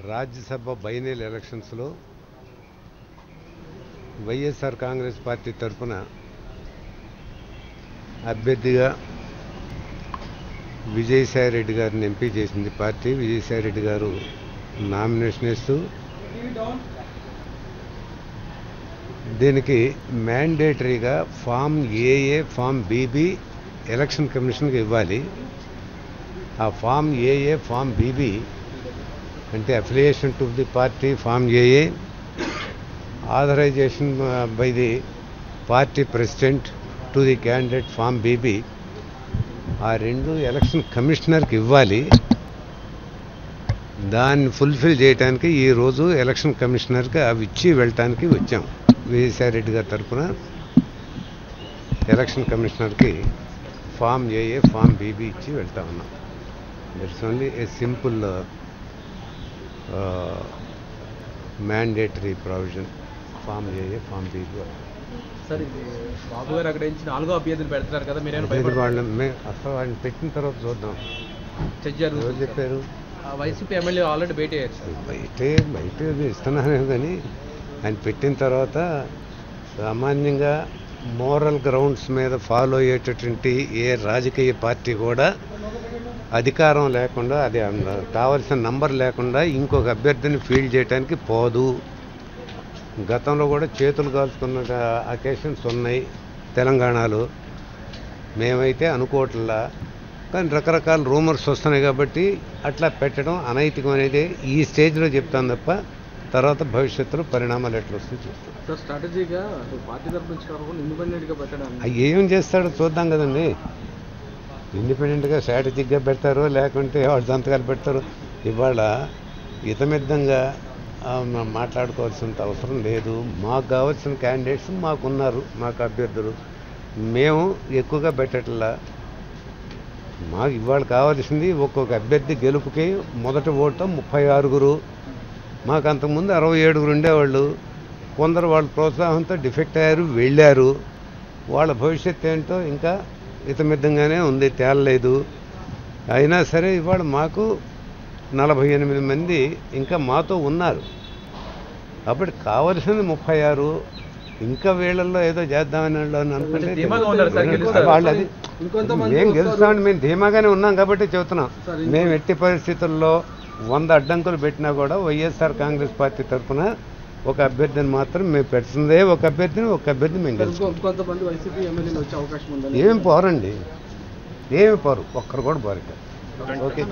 రాజ్యసభ బైనల్ ఎలక్షన్స్లో వైఎస్ఆర్ కాంగ్రెస్ పార్టీ తరఫున అభ్యర్థిగా విజయసాయి రెడ్డి గారిని ఎంపీ చేసింది పార్టీ. విజయసాయి రెడ్డి గారు నామినేషన్ ఇస్తూ దీనికి మ్యాండేటరీగా form A A form B B election కమిషన్కి ఇవ్వాలి. ఆ ఫామ్ ఏఏ ఫామ్ బీబీ అంటే affiliation to the party form A A, authorisation by the party president to the candidate form B B. ఆ రెండు ఎలక్షన్ కమిషనర్కి ఇవ్వాలి. దాన్ని ఫుల్ఫిల్ చేయడానికి ఈరోజు ఎలక్షన్ కమిషనర్కి అవి ఇచ్చి వెళ్ళటానికి వచ్చాం. విజయసాయి రెడ్డి గారి తరఫున ఎలక్షన్ కమిషనర్కి ఫామ్ ఏఏ ఫామ్ బీబీ ఇచ్చి వెళ్తా ఉన్నాం. That's only a simple mandatory provision form A A form B B. Sir, ఇది బాబు గారు అక్కడ నుంచి 4వ అభ్యర్థిని పెడతారు కదా, అసలు వాళ్ళని పెట్టిన తర్వాత చూద్దాం. ఎవరు చెప్పారు? వైసీపీ ఎమ్మెల్యే ఆల్రెడీ భేటీ అయ్యారు సార్. బయట ఇస్తున్నానే కానీ ఆయన పెట్టిన తర్వాత సామాన్యంగా మోరల్ గ్రౌండ్స్ మీద ఫాలో అయ్యేటటువంటి ఏ రాజకీయ పార్టీ కూడా అధికారం లేకుండా, అది కావలసిన నంబర్ లేకుండా ఇంకొక అభ్యర్థిని ఫీల్డ్ చేయడానికి పోదు. గతంలో కూడా చేతులు కాల్చుకున్న అకేషన్స్ ఉన్నాయి తెలంగాణలో. మేమైతే అనుకోవట్లా, కానీ రకరకాల రూమర్స్ వస్తున్నాయి కాబట్టి అట్లా పెట్టడం అనైతికం అనేది ఈ స్టేజ్లో చెప్తాను తప్ప తర్వాత భవిష్యత్తులో పరిణామాలు ఎట్లా వస్తాయి చూస్తాం. స్ట్రాటజీగా పార్టీ తరఫు నుంచి కాకుండా ఇండిపెండెంట్గా పెట్టడం ఏం చేస్తాడో చూద్దాం కదండి. ఇండిపెండెంట్గా స్ట్రాటజిక్గా పెడతారో లేకుంటే వాళ్ళు సంతకాలు పెడతారు. ఇవాళ హితమిద్దంగా మాట్లాడుకోవాల్సినంత అవసరం లేదు. మాకు కావాల్సిన క్యాండిడేట్స్ మాకున్నారు, మాకు అభ్యర్థులు. మేము ఎక్కువగా పెట్టట్లా. మాకు ఇవాళ కావాల్సింది ఒక్కొక్క అభ్యర్థి గెలుపుకి మొదటి ఓటు 36. మాకు అంతకుముందు 67 ఉండేవాళ్ళు. కొందరు వాళ్ళ ప్రోత్సాహంతో డిఫెక్ట్ అయ్యారు, వెళ్ళారు. వాళ్ళ భవిష్యత్తు ఏంటో ఇంకా హితమిద్దంగానే ఉంది, తేలలేదు. అయినా సరే ఇవాళ మాకు 48 మంది ఇంకా మాతో ఉన్నారు. కాబట్టి కావలసింది 36. ఇంకా వీళ్ళల్లో ఏదో చేద్దామని అనుకుంటే వాళ్ళు అది మేము గెలుస్తామని మేము ధీమాగానే ఉన్నాం కాబట్టి చెబుతున్నాం. మేము ఎట్టి పరిస్థితుల్లో 100 అడ్డంకులు పెట్టినా కూడా వైఎస్ఆర్ కాంగ్రెస్ పార్టీ తరఫున ఒక అభ్యర్థిని మాత్రం మేము పెడుతుందే ఒక అభ్యర్థి మేము గెలుస్తాం. ఏమి పోరండి, ఏమి పోరు, ఒక్కరు కూడా పోరు. ఓకే.